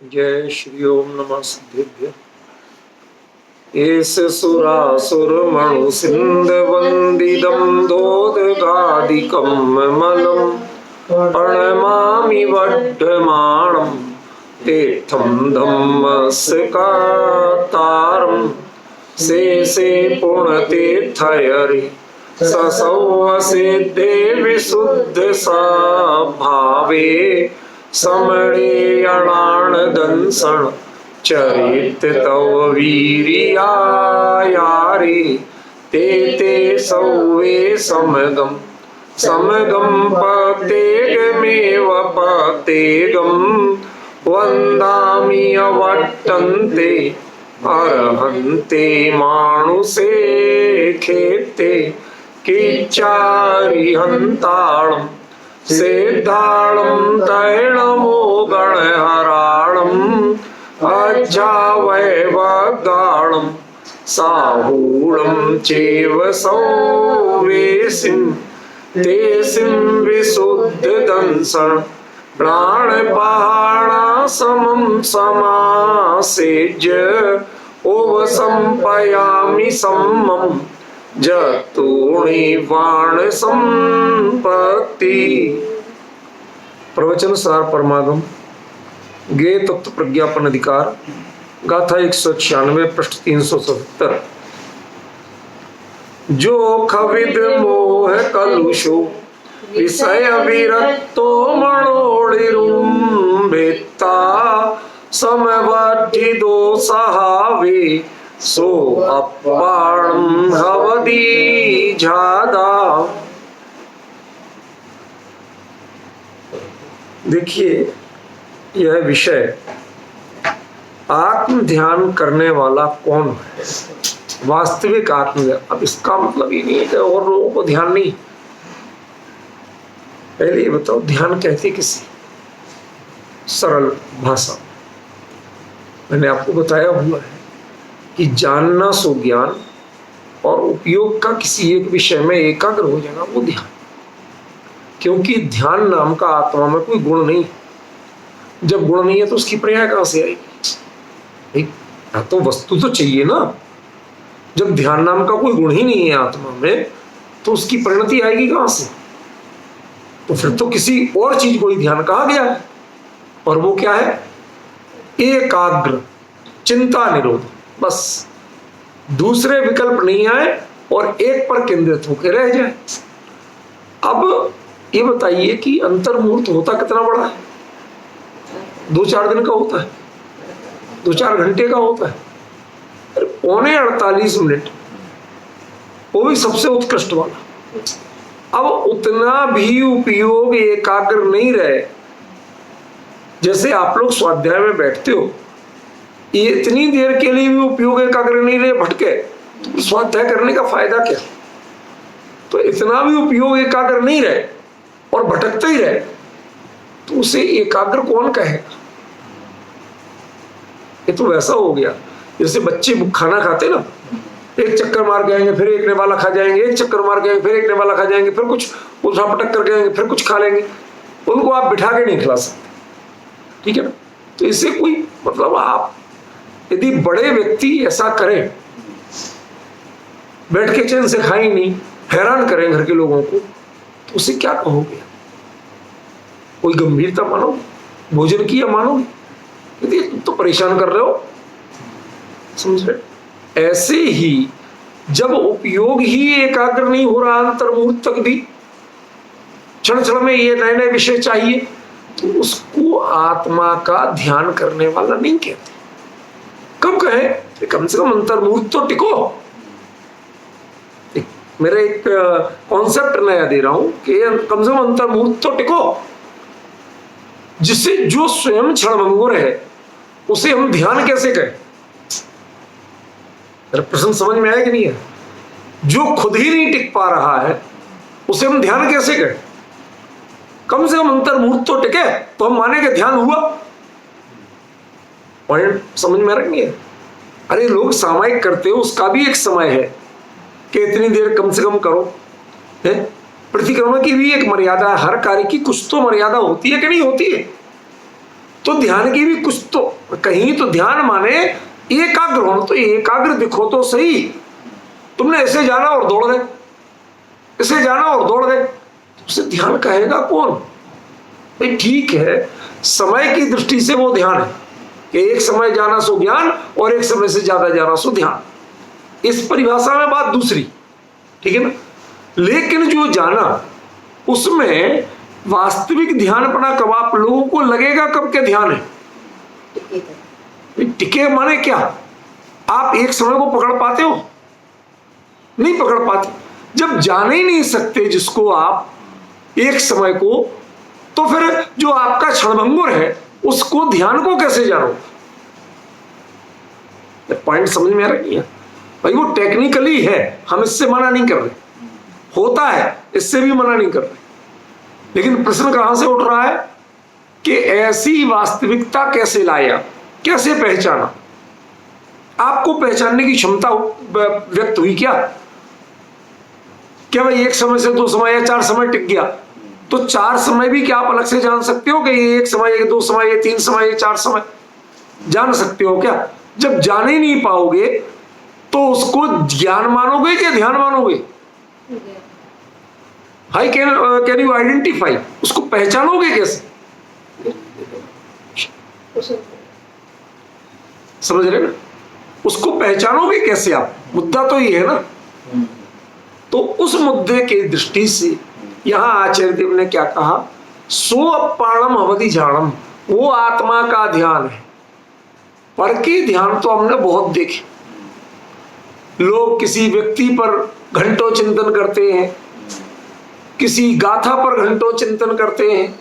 जय श्री ओम नमः सिद्धेभ्य। एस सुरासुर मणु सिंध वंदिदं दोदगादिकं मलं प्रणमामि वर्धमानं तीर्थं धम्मस्कातारं से पुण्यतीर्थयरि ससौ सिद्धे विशुद्ध भावे समणेयणान दंसण चरित तव वीरियायारे ते सौवे समगम पतेगमेव पतेगम वंदामि अवट्टन्ते अर्हन्ते मानुषे खेते किच्चारिहन्ताळं सिद्धाळं तैणमो गणहराणम् अज्जावैवगाळं साहूलं चैव सौवेसिं तेसिं विशुद्धदंसं प्राणपहाणासमं समासेज्य उपसंपयामि सम्मं जतूणीवाण संपत्ति। प्रवचन सार परमागम गे तत्व प्रज्ञापन अधिकार गाथा 196 पृष्ठ 377। जो खविद मोह कलुषो विषय विरक्तो मनोड़िरुम्भिता समवद्धि दोषहावे सो अपाणं हवदी जादा। देखिए, यह विषय आत्म ध्यान करने वाला कौन है, वास्तविक आत्म ध्यान। अब इसका मतलब ये नहीं है कि और लोगों को ध्यान नहीं। पहले ये बताओ, ध्यान कहते किसी सरल भाषा। मैंने आपको बताया हुआ है कि जानना सो ज्ञान और उपयोग का किसी एक विषय में एकाग्र हो जाना वो ध्यान। क्योंकि ध्यान नाम का आत्मा में कोई गुण नहीं। जब गुण नहीं है तो उसकी प्रज्ञा कहां से आएगी? तो वस्तु तो चाहिए ना। जब ध्यान नाम का कोई गुण ही नहीं है आत्मा में तो उसकी परिणति आएगी कहां से? तो फिर तो किसी और चीज को ही ध्यान कहा गया है। और वो क्या है? एकाग्र चिंता निरोध। बस दूसरे विकल्प नहीं आए और एक पर केंद्रित होकर रह जाए। अब ये बताइए कि अंतर्मुहूर्त होता कितना बड़ा है? 2-4 दिन का होता है, 2-4 घंटे का होता है, पौने 48 मिनट, वो भी सबसे उत्कृष्ट वाला। अब उतना भी उपयोग एकाग्र नहीं रहे। जैसे आप लोग स्वाध्याय में बैठते हो, ये इतनी देर के लिए भी उपयोग एकाग्र नहीं रहे, भटके, तो स्वाध्याय करने का फायदा क्या? तो इतना भी उपयोग एकाग्र नहीं रहे और भटकते ही रहे तो उसे एकाग्र कौन कहेगा? ये तो वैसा हो गया जैसे बच्चे खाना खाते ना, एक चक्कर मार के आएंगे, फिर एक ने वाला खा जाएंगे, एक चक्कर मार के आएंगे, फिर एक ने वाला खा जाएंगे, फिर कुछ उठा पटक करके आएंगे, फिर कुछ खा लेंगे। उनको आप बिठा के नहीं खिला सकते, ठीक है ना? तो इससे कोई मतलब, आप यदि बड़े व्यक्ति ऐसा करें, बैठ के चैन से खाए नहीं, हैरान करें घर के लोगों को, तो उसे क्या कहोगे? कोई गंभीरता मानो? भोजन किया मानोगे? यदि तुम तो परेशान कर रहे हो, समझ रहे? ऐसे ही जब उपयोग ही एकाग्र नहीं हो रहा अंतर्मुहूर्त तक भी, क्षण क्षण में ये नए नए विषय चाहिए, तो उसको आत्मा का ध्यान करने वाला नहीं कहते। कब कहें? कम से कम अंतर्मुहूर्त तो टिको। मेरा एक कॉन्सेप्ट नया दे रहा हूं कि कम से कम अंतर्मुहूर्त तो टिको, जिससे जो स्वयं क्षणभंगुर है उसे हम ध्यान कैसे कहें? प्रश्न समझ में आया कि नहीं है? जो खुद ही नहीं टिक पा रहा है उसे हम ध्यान कैसे कहें? कम से कम अंतर्मुहूर्त तो टिके तो हम माने कि ध्यान हुआ। पॉइंट समझ में आ रहा नहीं है? अरे लोग सामायिक करते हो, उसका भी एक समय है कि इतनी देर कम से कम करो, है? प्रतिक्रमण की भी एक मर्यादा, हर कार्य की कुछ तो मर्यादा होती है कि नहीं होती है? तो ध्यान की भी कुछ तो, कहीं तो ध्यान माने एकाग्र होना, तो एकाग्र दिखो तो सही। तुमने ऐसे जाना और दौड़ गए, ऐसे जाना और दौड़ गए, उसे ध्यान कहेगा कौन? भाई ठीक है, समय की दृष्टि से वो ध्यान है कि एक समय जाना सो ज्ञान और एक समय से ज्यादा जाना सो ध्यान, इस परिभाषा में बात दूसरी, ठीक है ना। लेकिन जो जाना उसमें वास्तविक ध्यानपना कब आप लोगों को लगेगा, कब के ध्यान है? टिके माने क्या? आप एक समय को पकड़ पाते हो? नहीं पकड़ पाते। जब जाने ही नहीं सकते जिसको आप एक समय को, तो फिर जो आपका क्षणभंगुर है उसको ध्यान को कैसे जानो? पॉइंट समझ में आ रही है भाई? वो टेक्निकली है, हम इससे मना नहीं कर रहे, होता है, इससे भी मना नहीं कर रहे, लेकिन प्रश्न कहां से उठ रहा है कि ऐसी वास्तविकता कैसे लाया, कैसे पहचाना? आपको पहचानने की क्षमता व्यक्त हुई क्या? क्या भाई एक समय से दो समय या चार समय टिक गया, तो चार समय भी क्या आप अलग से जान सकते हो कि ये एक समय, ये दो समय, ये तीन समय, ये चार समय जान सकते हो क्या? जब जान ही नहीं पाओगे तो उसको ज्ञान मानोगे कि ध्यान मानोगे? हाई कैन यू आइडेंटिफाई, उसको पहचानोगे कैसे? समझ रहे ना? उसको पहचानोगे कैसे आप? मुद्दा तो ये है ना। तो उस मुद्दे की दृष्टि से यहां आचार्य देव ने क्या कहा, सो अपाणम अवधि झाणम, वो आत्मा का ध्यान है। पर के ध्यान तो हमने बहुत देखे, लोग किसी व्यक्ति पर घंटों चिंतन करते हैं, किसी गाथा पर घंटों चिंतन करते हैं,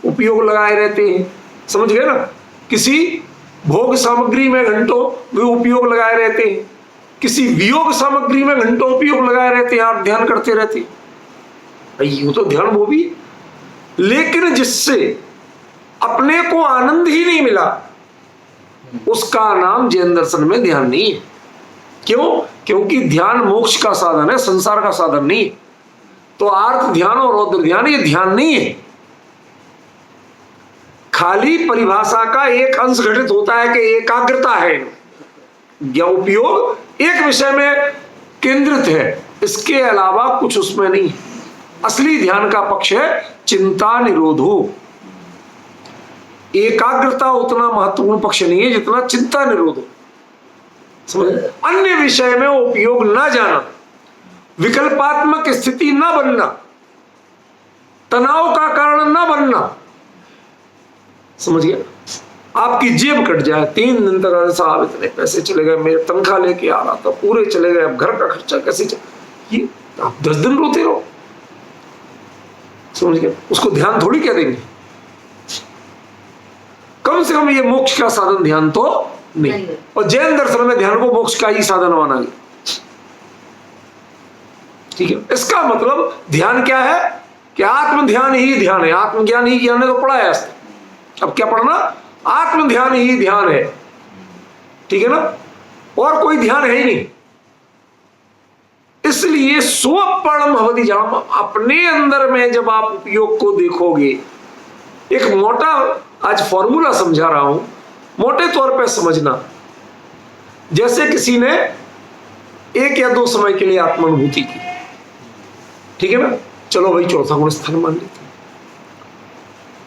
उपयोग लगाए रहते हैं, समझ गए ना। किसी भोग सामग्री में घंटों वे उपयोग लगाए रहते हैं, किसी वियोग सामग्री में घंटों उपयोग लगाए रहते हैं, आप ध्यान करते रहते हैं। यूं तो ध्यान वो भी, लेकिन जिससे अपने को आनंद ही नहीं मिला उसका नाम जैन दर्शन में ध्यान नहीं है। क्यों? क्योंकि ध्यान मोक्ष का साधन है, संसार का साधन नहीं है। तो आर्थ ध्यान और रौद्र ध्यान ये ध्यान नहीं है, खाली परिभाषा का एक अंश घटित होता है कि एकाग्रता है या उपयोग एक विषय में केंद्रित है, इसके अलावा कुछ उसमें नहीं। असली ध्यान का पक्ष है चिंता निरोधो। एकाग्रता उतना महत्वपूर्ण पक्ष नहीं है जितना चिंता निरोध हो। समझ? अन्य विषय में उपयोग ना जाना, विकल्पात्मक स्थिति ना बनना, तनाव का कारण ना बनना। समझ गया? आपकी जेब कट जाए, 3 दिन तक साहब इतने पैसे चले गए, मेरे तनख्वाह लेके आ रहा था, पूरे चले गए, अब घर का खर्चा कैसे ये आप 10 दिन रोते रहो। समझ गया? उसको ध्यान थोड़ी कह देंगे। कम से कम ये मोक्ष का साधन ध्यान तो नहीं। और जैन दर्शन में ध्यान को मोक्ष का ही साधन माना गया। ठीक है, इसका मतलब ध्यान क्या है कि आत्म ध्यान ही ध्यान है, आत्मज्ञान ही ज्ञान है, तो पढ़ा है। अब क्या पढ़ना? आत्म ध्यान ही ध्यान है। ठीक है ना? और कोई ध्यान है ही नहीं। इसलिए स्वपरम भवति जाम, अपने अंदर में जब आप उपयोग को देखोगे, एक मोटा आज फॉर्मूला समझा रहा हूं, मोटे तौर पे समझना। जैसे किसी ने 1 या 2 समय के लिए आत्मानुभूति की, ठीक है ना, चलो भाई चौथा गुण स्थान मान लेते,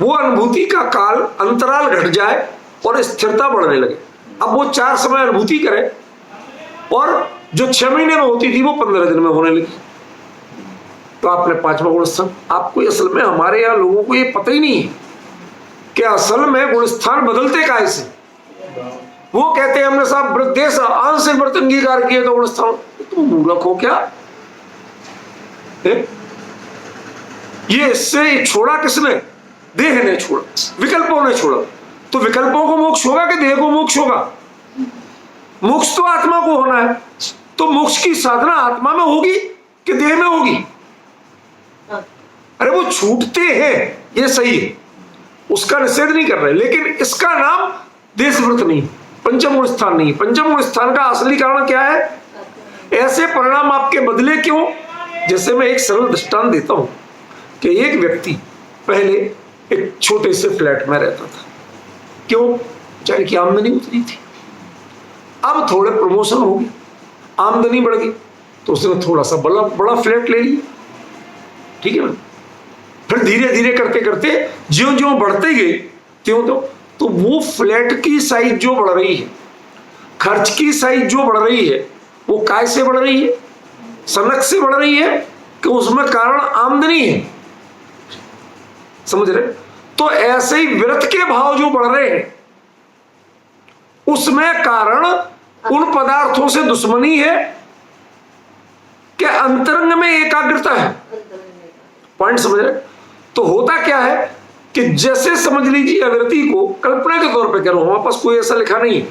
वो अनुभूति का काल अंतराल घट जाए और स्थिरता बढ़ने लगे। अब वो 4 समय अनुभूति करे और जो 6 महीने में होती थी वो 15 दिन में होने लगी, तो आपने 5वां गुण स्थान। आपको असल में, हमारे यहाँ लोगों को ये पता ही नहीं है कि असल में गुण स्थान बदलते कैसे। वो कहते हैं हमने साहब वृद्धेश आंशिक व्रत अंगीकार किए तो गुण स्थान। तुम मूर्ख हो क्या? ये इससे छोड़ा किसने? देह ने छोड़ा, विकल्पों ने छोड़ा। तो विकल्पों को मोक्ष होगा कि देह को मोक्ष होगा? मोक्ष तो आत्मा को होना है, तो मोक्ष की साधना आत्मा में होगी कि देह में होगी? अरे वो छूटते हैं, ये सही है, उसका निषेध नहीं कर रहे, लेकिन इसका नाम देश व्रत नहीं, पंचम गुण स्थान नहीं। पंचम गुण स्थान का असली कारण क्या है? ऐसे परिणाम आपके बदले क्यों? जैसे मैं एक सरल दृष्टांत देता हूं कि एक व्यक्ति पहले एक छोटे से फ्लैट में रहता था, क्यों? बेचारे की आमदनी उतरी थी। अब थोड़े प्रमोशन हो गए, आमदनी बढ़ गई, तो उसने थोड़ा सा बड़ा बड़ा फ्लैट ले लिया, ठीक है ना। फिर धीरे धीरे करते करते ज्यों ज्यों बढ़ते गए त्यों तो वो फ्लैट की साइज जो बढ़ रही है, खर्च की साइज जो बढ़ रही है, वो काय से बढ़ रही है? सनक से बढ़ रही है कि उसमें कारण आमदनी है। समझ रहे? तो ऐसे ही व्रत के भाव जो बढ़ रहे हैं, उसमें कारण उन पदार्थों से दुश्मनी है कि अंतरंग में एकाग्रता है। पॉइंट समझ रहे? तो होता क्या है कि जैसे समझ लीजिए अविरति को कल्पना के तौर पे कह रहा हूं, हमारे पास कोई ऐसा लिखा नहीं है,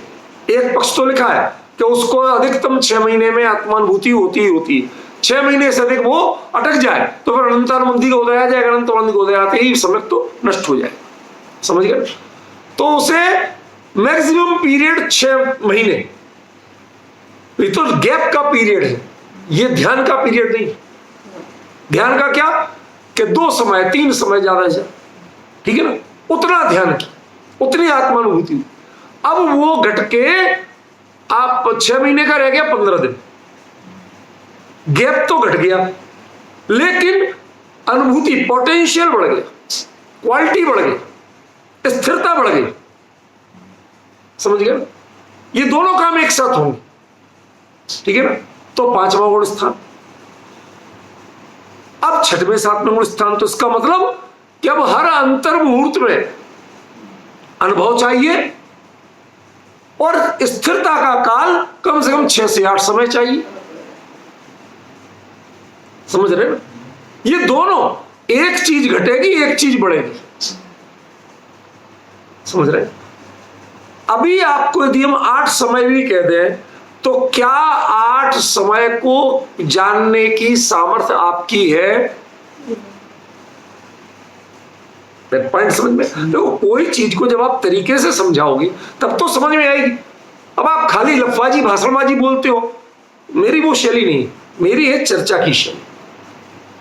एक पक्ष तो लिखा है कि उसको अधिकतम 6 महीने में आत्मानुभूति होती ही होती है, 6 महीने से अधिक वो अटक जाए तो फिर अनंतानुबंधी का उदय आ जाएगा, अनंतानुबंधी का उदय आते ही समय तो नष्ट हो जाए। समझ गए? तो उसे मैक्सिमम पीरियड 6 महीने, ये तो गैप का पीरियड है, ये ध्यान का पीरियड नहीं। ध्यान का क्या कि 2 समय 3 समय ज्यादा से, ठीक है ना, उतना ध्यान की, उतनी आत्मानुभूति। अब वो घट के आप 6 महीने का रह गया 15 दिन, गैप तो घट गया, लेकिन अनुभूति पोटेंशियल बढ़ गया, क्वालिटी बढ़ गई, स्थिरता बढ़ गई। समझ गए? ये दोनों काम एक साथ होंगे, ठीक है ना। तो 5वां गुण स्थान, अब 6वें 7वें गुण स्थान, तो इसका मतलब कि अब हर अंतर मुहूर्त में अनुभव चाहिए और स्थिरता का काल कम से कम 6 से 8 समय चाहिए। समझ रहे ना? ये दोनों, एक चीज घटेगी एक चीज बढ़ेगी। समझ रहे? अभी आपको यदि हम 8 समय भी कह दें तो क्या 8 समय को जानने की सामर्थ्य आपकी है? पॉइंट समझ में? देखो, कोई चीज को जब आप तरीके से समझाओगे तब तो समझ में आएगी। अब आप खाली लफाजी भाषणबाजी बोलते हो, मेरी वो शैली नहीं, मेरी है चर्चा की शैली।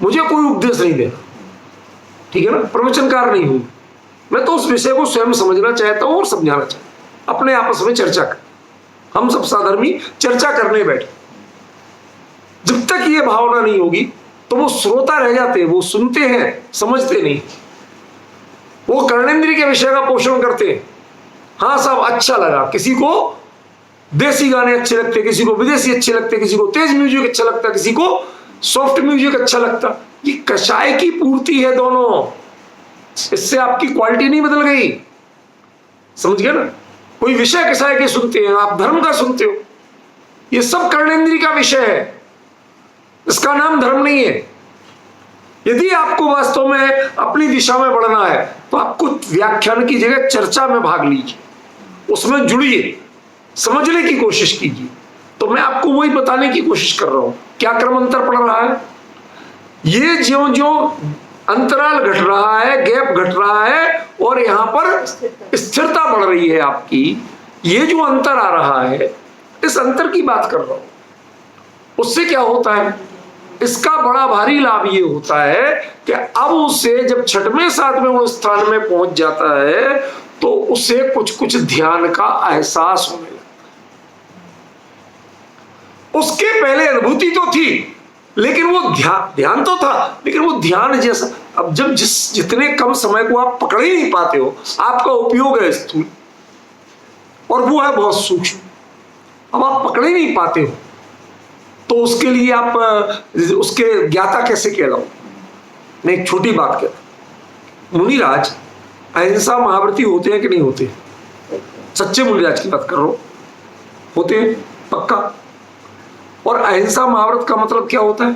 मुझे कोई उपदेश नहीं देना, ठीक है ना, प्रवचनकार नहीं हूं मैं, तो उस विषय को स्वयं समझना चाहता हूं और समझाना चाहता हूं, अपने आपस में चर्चा कर, हम सब साधर्मी चर्चा करने बैठे। जब तक ये भावना नहीं होगी तो वो श्रोता रह जाते हैं, वो सुनते हैं, समझते नहीं। वो कर्णेंद्रिय के विषय का पोषण करते हैं, हाँ साहब अच्छा लगा, किसी को देसी गाने अच्छे लगते, किसी को विदेशी अच्छे लगते, किसी को तेज म्यूजिक अच्छा लगता, किसी को सॉफ्ट म्यूजिक अच्छा लगता। ये कषाय की पूर्ति है दोनों, इससे आपकी क्वालिटी नहीं बदल गई। समझ गए ना? कोई विषय कषाय के सुनते हैं, आप धर्म का सुनते हो, ये सब कर्णेंद्रिय का विषय है, इसका नाम धर्म नहीं है। यदि आपको वास्तव में अपनी दिशा में बढ़ना है तो आपको व्याख्यान की जगह चर्चा में भाग लीजिए, उसमें जुड़िए, समझने की कोशिश कीजिए। तो मैं आपको वही बताने की कोशिश कर रहा हूं, क्या क्रम अंतर पड़ रहा है। ये ज्यों ज्यों अंतराल घट रहा है, गैप घट रहा है और यहां पर स्थिरता बढ़ रही है आपकी, ये जो अंतर आ रहा है, इस अंतर की बात कर रहा हूं। उससे क्या होता है, इसका बड़ा भारी लाभ ये होता है कि अब उसे जब 6वें 7वें गुण स्थान में पहुंच जाता है तो उसे कुछ कुछ ध्यान का एहसास होने लगता है। उसके पहले अनुभूति तो थी, लेकिन वो ध्यान तो था, लेकिन वो ध्यान जैसा, अब जब जितने कम समय को आप पकड़ ही नहीं पाते हो, आपका उपयोग है स्थूल और वो है बहुत सूक्ष्म, अब आप पकड़ ही नहीं पाते हो, तो उसके लिए आप उसके ज्ञाता कैसे कहलाओ। मैं एक छोटी बात कहता, मुनिराज अहिंसा महाव्रती होते हैं कि नहीं होते? सच्चे मुनिराज की बात कर रहा हूं, होते हैं पक्का। और अहिंसा महाव्रत का मतलब क्या होता है?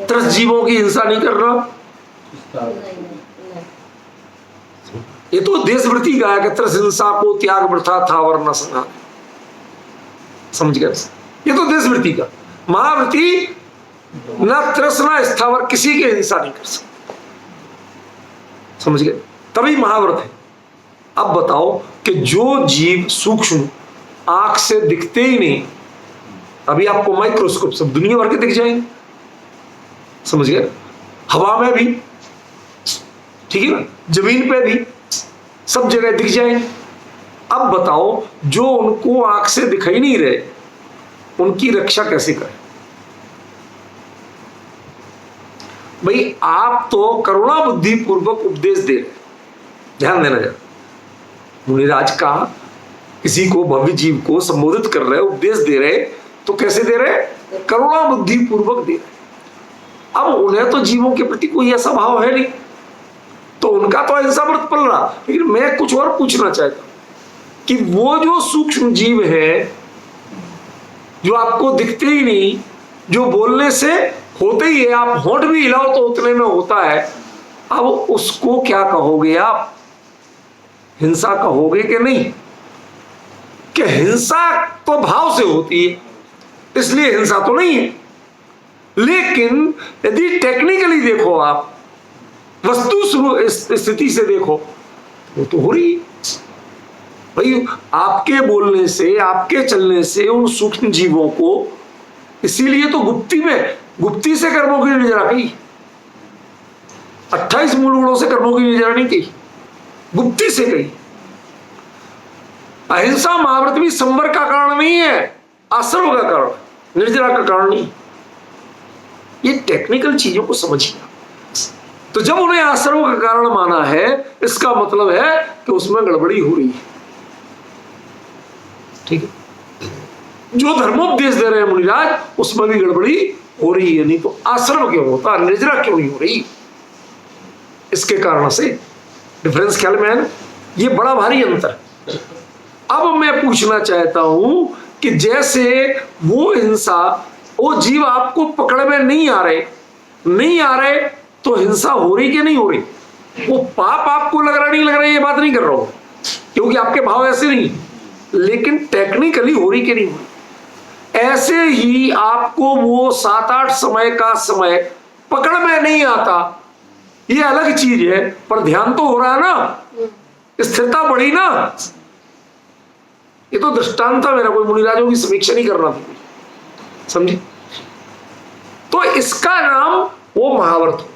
त्रस्त जीवों की हिंसा नहीं कर रहा। ये तो देशवृत्ति का है कि त्रस्त हिंसा को त्याग वृथा था वरना संघा। समझ गए? ये तो देशवृत्ति का। महाव्रती ना त्रस्त ना स्थावर किसी की हिंसा नहीं कर सकता। समझ गए? तभी महाव्रत है। अब बताओ कि जो जीव सूक्ष्म आंख से दिखते ही नहीं, अभी आपको माइक्रोस्कोप सब दुनिया भर के दिख जाएंगे। समझ गए? हवा में भी, ठीक है ना, जमीन पे भी सब जगह दिख जाएंगे। अब बताओ, जो उनको आंख से दिखाई नहीं रहे उनकी रक्षा कैसे करें? भाई आप तो करुणा बुद्धि पूर्वक उपदेश दे रहे, ध्यान देना जरा। मुनिराज का किसी को, भव्य जीव को संबोधित कर रहे, उपदेश दे रहे, तो कैसे दे रहे? करुणा बुद्धि पूर्वक दे रहे। अब उन्हें तो जीवों के प्रति कोई ऐसा भाव है नहीं, तो उनका तो अहिंसा व्रत पल रहा। लेकिन मैं कुछ और पूछना चाहता हूं कि वो जो सूक्ष्म जीव है, जो आपको दिखते ही नहीं, जो बोलने से होते ही है, आप होंठ भी हिलाओ तो उतने में होता है, अब उसको क्या कहोगे आप? हिंसा कहोगे कि नहीं? कि हिंसा तो भाव से होती है, इसलिए हिंसा तो नहीं है। लेकिन यदि टेक्निकली देखो, आप वस्तु स्थिति से देखो, वो तो हो रही है। भाई आपके बोलने से, आपके चलने से उन सूक्ष्म जीवों को, इसीलिए तो गुप्ती से कर्मों की निजरा की, 28 मूल गुणों से कर्मों की निजरा नहीं की, गुप्ती से कही। अहिंसा महाव्रत भी संवर का कारण नहीं है, आश्रम का कारण, निर्जरा का कारण नहीं। ये टेक्निकल चीजों को समझिए। तो जब उन्हें आश्रम का कारण माना है, इसका मतलब है कि उसमें गड़बड़ी हो रही है। ठीक है, जो धर्मोपदेश दे रहे हैं मुनिराज, उसमें भी गड़बड़ी हो रही है। नहीं तो आश्रम क्यों होता, निर्जरा क्यों नहीं हो रही? इसके कारण से डिफरेंस ख्याल में है ना, ये बड़ा भारी अंतर। अब मैं पूछना चाहता हूं कि जैसे वो हिंसा, वो जीव आपको पकड़ में नहीं आ रहे, तो हिंसा हो रही कि नहीं हो रही? वो पाप आपको लग रहा नहीं लग रहा, ये बात नहीं कर रहा हूं, क्योंकि आपके भाव ऐसे नहीं, लेकिन टेक्निकली हो रही कि नहीं हो रही? ऐसे ही आपको वो 7-8 समय का समय पकड़ में नहीं आता, ये अलग चीज है, पर ध्यान तो हो रहा है ना, स्थिरता बढ़ी ना। ये तो दृष्टांत था मेरा, कोई मुनिराजों की समीक्षा नहीं करना था, समझे? तो इसका नाम वो महाव्रत।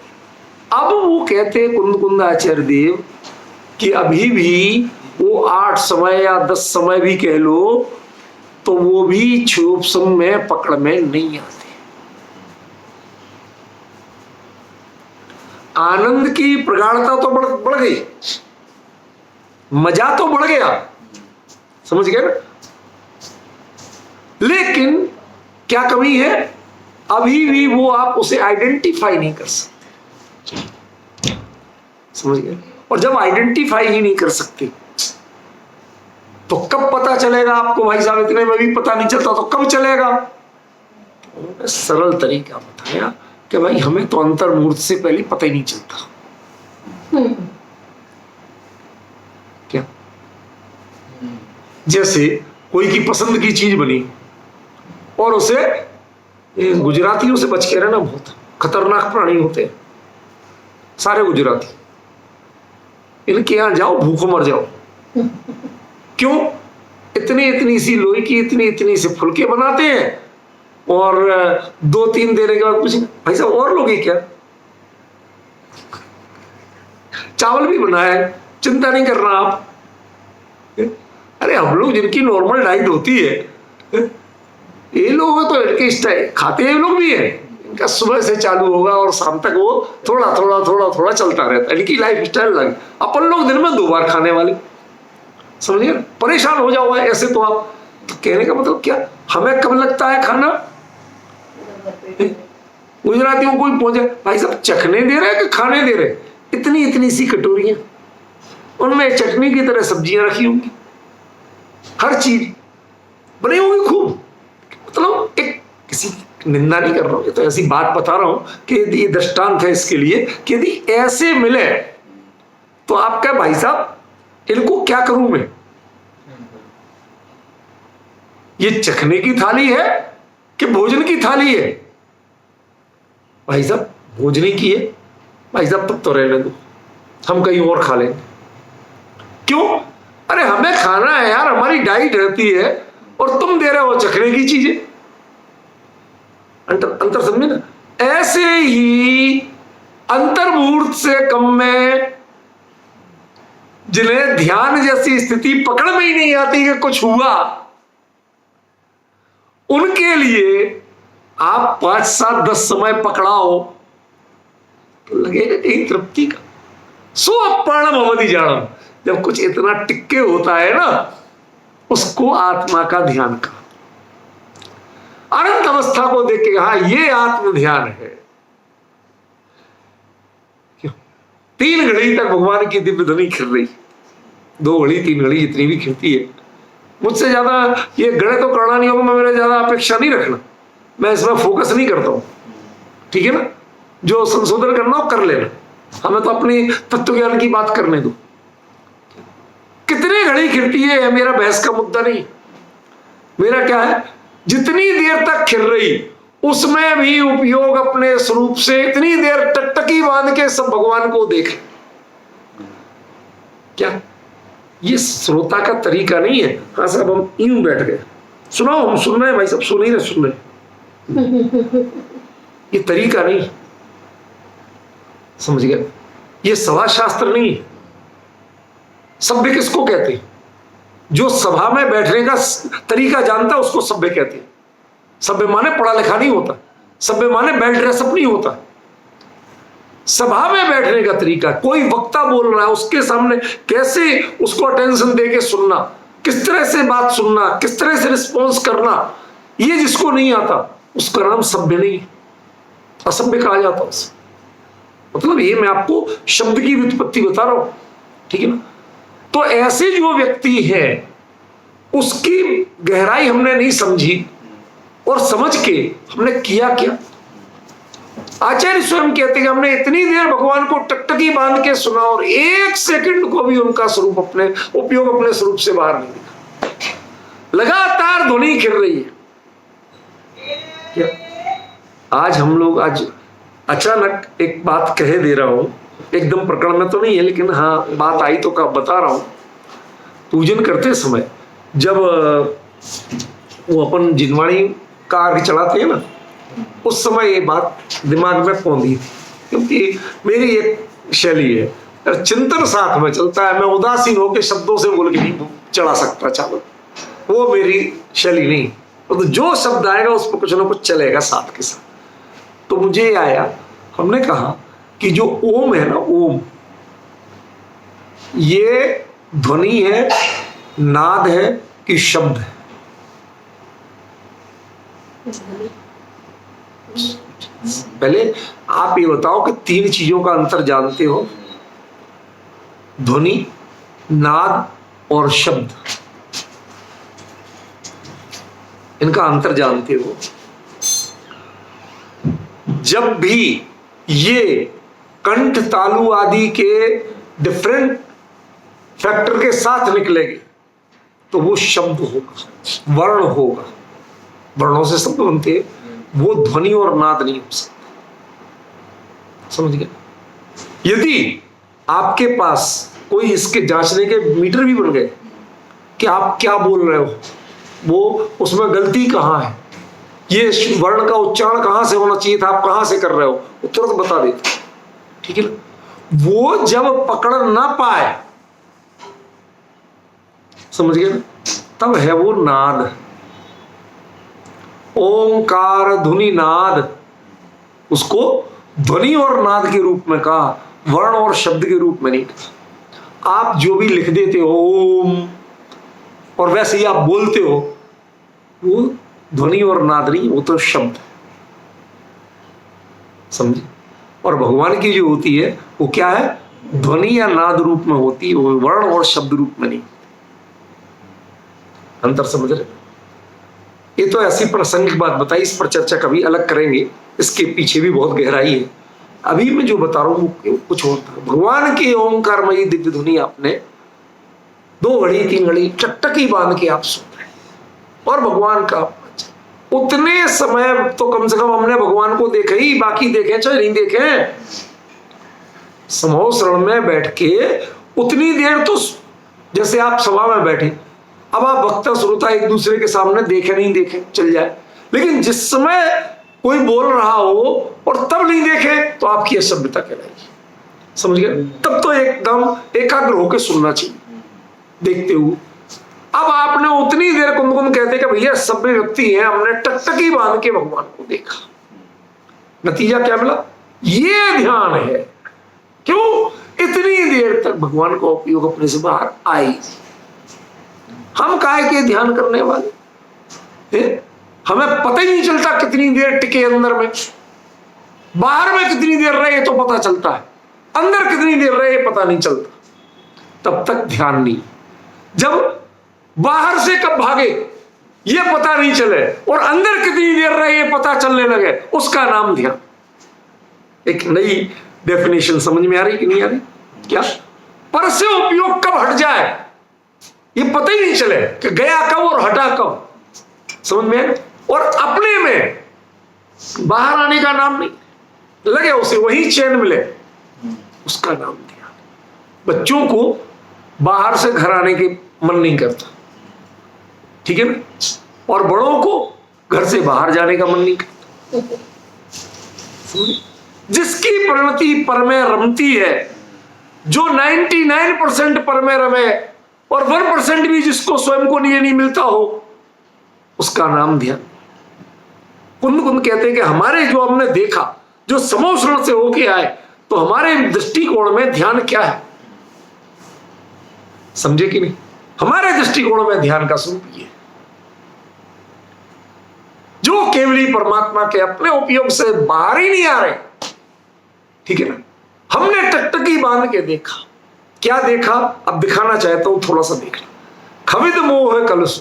अब वो कहते कुंद आचार्य देव कि अभी भी वो 8 समय या 10 समय भी कह लो, तो वो भी क्षोभसम में पकड़ में नहीं आते। आनंद की प्रगाढ़ता तो बढ़ गई, मजा तो बढ़ गया, समझ गए ना? लेकिन क्या कमी है? अभी भी वो आप उसे आइडेंटिफाई नहीं कर सकते, समझ गए? और जब आइडेंटिफाई ही नहीं कर सकते, तो कब पता चलेगा आपको? भाई साहब इतने में भी पता नहीं चलता तो कब चलेगा? उन्होंने सरल तरीका बताया कि भाई हमें तो अंतर्मूर्त से पहले पता ही नहीं चलता। क्या? जैसे कोई की पसंद की चीज बनी और उसे, गुजरातियों से बच के रहना, बहुत खतरनाक प्राणी होते हैं सारे गुजराती, इनके यहां जाओ भूखों मर जाओ। क्यों? इतनी सी लोई की इतनी से फुलके बनाते हैं, और 2-3 देने के बाद पूछेंगे भाई साहब और लोगे क्या? चावल भी बनाया है, चिंता नहीं करना आप। अरे हम लोग जिनकी नॉर्मल डाइट होती है, ये लोग तो इनके स्टाइल खाते हैं, लोग भी है, इनका सुबह से चालू होगा और शाम तक वो थोड़ा चलता रहता है, इनकी लाइफ स्टाइल लगे। अपन लोग दिन में 2 बार खाने वाले, समझिए, परेशान हो जाओ ऐसे तो आप। तो कहने का मतलब क्या, हमें कब लगता है खाना? गुजरातियों को भी पहुंचे, भाई साहब चखने दे रहे हैं कि खाने दे रहे? इतनी सी कटोरियां, उनमें चटनी की तरह सब्जियां रखी होंगी, हर चीज बनी होगी खूब। मतलब एक किसी निंदा नहीं कर रहा हूं, ये तो ऐसी बात बता रहा हूं कि ये दृष्टांत है इसके लिए कि यदि ऐसे मिले तो आप क्या, भाई साहब इनको क्या करूं मैं? ये चखने की थाली है कि भोजन की थाली है? भाई साहब भोजन की है। भाई साहब तब तो रहने दो, हम कहीं और खा लेंगे। क्यों? अरे हमें खाना है यार, हमारी डाइट रहती है, और तुम दे रहे हो चखने की चीजें। अंतर समझे ना? ऐसे ही अंतर्मूर्त से कम में जिन्हें ध्यान जैसी स्थिति पकड़ में ही नहीं आती कि कुछ हुआ, उनके लिए आप 5, 7, 10 समय पकड़ाओ तो लगेगा कहीं तृप्ति का। सो अपाणम अवधि जाणम, जब कुछ इतना टिक्के होता है ना, उसको आत्मा का ध्यान का, अनंत अवस्था को देख के हाँ ये आत्म ध्यान है। क्यों? 3 घड़ी तक भगवान की दिव्य ध्वनि खिल रही, 2 घड़ी 3 घड़ी जितनी भी खिलती है, मुझसे ज्यादा ये गणित तो करना नहीं होगा, मैं मेरा ज्यादा अपेक्षा नहीं रखना, मैं इसमें फोकस नहीं करता हूं, ठीक है ना। जो संशोधन करना हो कर लेना, हमें तो अपनी तत्व ज्ञान की बात करने दो। कितनी घड़ी खिलती है मेरा बहस का मुद्दा नहीं, मेरा क्या है, जितनी देर तक खिल रही उसमें भी उपयोग अपने स्वरूप से, इतनी देर टकटकी बांध के सब भगवान को देख। क्या ये श्रोता का तरीका नहीं है? हाँ साहब हम यूं बैठ गए, सुनाओ, हम सुन रहे हैं भाई, सब सुन ही रहे, सुन रहे। ये तरीका नहीं, समझ गए? ये सभा शास्त्र नहीं है। सभ्य किसको कहते हैं? जो सभा में बैठने का तरीका जानता है उसको सभ्य कहते हैं। सभ्य माने पढ़ा लिखा नहीं होता, सभ्य माने बेल ड्रेसअप नहीं होता। सभा में बैठने का तरीका, कोई वक्ता बोल रहा है उसके सामने कैसे उसको अटेंशन दे के सुनना, किस तरह से बात सुनना, किस तरह से रिस्पॉन्स करना, ये जिसको नहीं आता उसका नाम सभ्य नहीं, असभ्य कहा जाता है। मतलब ये मैं आपको शब्द की व्युत्पत्ति बता रहा हूं, ठीक है ना। तो ऐसे जो व्यक्ति है उसकी गहराई हमने नहीं समझी, और समझ के हमने किया क्या। आचार्य स्वयं कहते हैं हमने इतनी देर भगवान को टकटकी बांध के सुना और 1 सेकंड को भी उनका स्वरूप अपने उपयोग अपने स्वरूप से बाहर नहीं दिखा। लगातार ध्वनि खिल रही है। क्या आज हम लोग, आज अचानक एक बात कह दे रहा हूं, एकदम प्रकरण में तो नहीं है, लेकिन हाँ बात आई तो बता रहा हूं। पूजन करते समय जब वो अपन जिनवाणी का आगे चढ़ाते हैं ना, उस समय ये बात दिमाग में पौंधी थी, क्योंकि मेरी एक शैली है, चिंतन साथ में चलता है, मैं उदासीन होकर शब्दों से बोल के नहीं चढ़ा सकता चावल, वो मेरी शैली नहीं। तो जो शब्द आएगा उस पर कुछ ना कुछ चलेगा साथ के साथ। तो मुझे आया, हमने कहा कि जो ओम है ना, ओम ये ध्वनि है, नाद है कि शब्द है? पहले आप ये बताओ कि 3 चीजों का अंतर जानते हो? ध्वनि, नाद और शब्द, इनका अंतर जानते हो? जब भी ये कंठ, तालु आदि के डिफरेंट फैक्टर के साथ निकलेगी तो वो शब्द होगा, वर्ण होगा। वर्णों से शब्द बनते हैं, वो ध्वनि और नाद नहीं हो सकता। समझ गए? यदि आपके पास कोई इसके जांचने के मीटर भी बन गए कि आप क्या बोल रहे हो, वो उसमें गलती कहाँ है, ये वर्ण का उच्चारण कहां से होना चाहिए था, आप कहां से कर रहे हो, वो तुरंत बता देते, ठीक है ना। वो जब पकड़ ना पाए, समझ गए ना, तब है वो नाद। ओंकार ध्वनि नाद, उसको ध्वनि और नाद के रूप में कहा, वर्ण और शब्द के रूप में नहीं कहा। आप जो भी लिख देते हो ओम, और वैसे ही आप बोलते हो, वो ध्वनि और नाद नहीं, वो तो शब्द है। समझे? और भगवान की जो होती है वो क्या है, ध्वनि या नाद रूप में होती है, वो वर्ण और शब्द रूप में नहीं। अंतर समझ रहे? ये तो ऐसी प्रासंगिक बात बताई, इस पर चर्चा कभी अलग करेंगे, इसके पीछे भी बहुत गहराई है। अभी मैं जो बता रहा हूं कुछ होता है। भगवान की ओंकारमयी दिव्य ध्वनि आपने 2 घड़ी 3 घड़ी टकटकी बांध के आप सुन रहे, और भगवान का उतने समय तो कम से कम हमने भगवान को देखा ही, बाकी देखे चाहे नहीं देखे, समूह श्रवण में बैठ के उतनी देर तो जैसे आप सभा में बैठे, अब आप वक्ता श्रोता एक दूसरे के सामने देखे नहीं देखे चल जाए, लेकिन जिस समय कोई बोल रहा हो और तब नहीं देखे तो आपकी असभ्यता कहलाएगी। समझ गए? तब तो एकदम एकाग्र होकर सुनना चाहिए देखते हुए। अब आपने उतनी देर कुमकुम कहते कि भैया सभ्य व्यक्ति है, हमने टकटकी बांध के भगवान को देखा, नतीजा क्या मिला? ये ध्यान है। क्यों? इतनी देर तक भगवान का उपयोग अपने से बाहर आई। हम काहे के ध्यान करने वाले? हमें पता ही नहीं चलता कितनी देर टिके अंदर में, बाहर में कितनी देर रहे तो पता चलता है, अंदर कितनी देर रहे पता नहीं चलता। तब तक ध्यान नहीं। जब बाहर से कब भागे ये पता नहीं चले और अंदर कितनी देर रहे ये पता चलने लगे, उसका नाम ध्यान। एक नई डेफिनेशन समझ में आ रही कि नहीं आ रही? क्या पर से उपयोग कब हट जाए ये पता ही नहीं चले कि गया कब और हटा कब, समझ में आए? और अपने में बाहर आने का नाम नहीं, लगे उसे वही चैन मिले, उसका नाम ध्यान। बच्चों को बाहर से घर आने के मन नहीं करता, ठीक है ना? और बड़ों को घर से बाहर जाने का मन नहीं करता। जिसकी परिणति पर में रमती है, जो 99% पर में रमे और 1% भी जिसको स्वयं को नहीं मिलता हो, उसका नाम ध्यान। कुंद कुंद कहते हैं कि हमारे जो हमने देखा, जो समोषण से होके आए, तो हमारे दृष्टिकोण में ध्यान क्या है, समझे कि नहीं? हमारे दृष्टिकोण में ध्यान का स्वरूप ये है, जो केवली परमात्मा के अपने उपयोग से बाहर ही नहीं आ रहे, ठीक है ना? हमने टकटकी बांध के देखा। क्या देखा? अब दिखाना चाहता हूं, थोड़ा सा देखना। खविद मोह कलुष,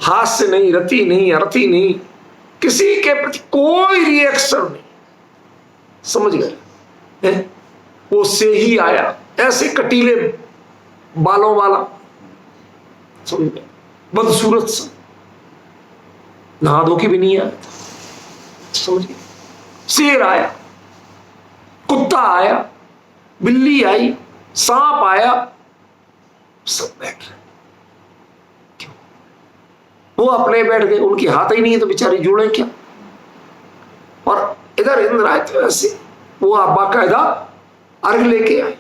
हास्य नहीं, रति नहीं, अरति नहीं, किसी के प्रति कोई रिएक्शन नहीं, समझ गए? वो से ही आया, ऐसे कटीले बालों वाला, समझ गए? बदसूरत सा, नहा धो के भी नहीं आया, समझ गए? शेर आया, कुत्ता आया, बिल्ली आई, सांप आया, सब बैठ रहे। क्यों? वो अपने बैठ गए, उनकी हाथ ही नहीं है तो बेचारे जुड़े क्या? और इधर इंद्र आए तो ऐसे वो बाकायदा अर्घ लेके आए,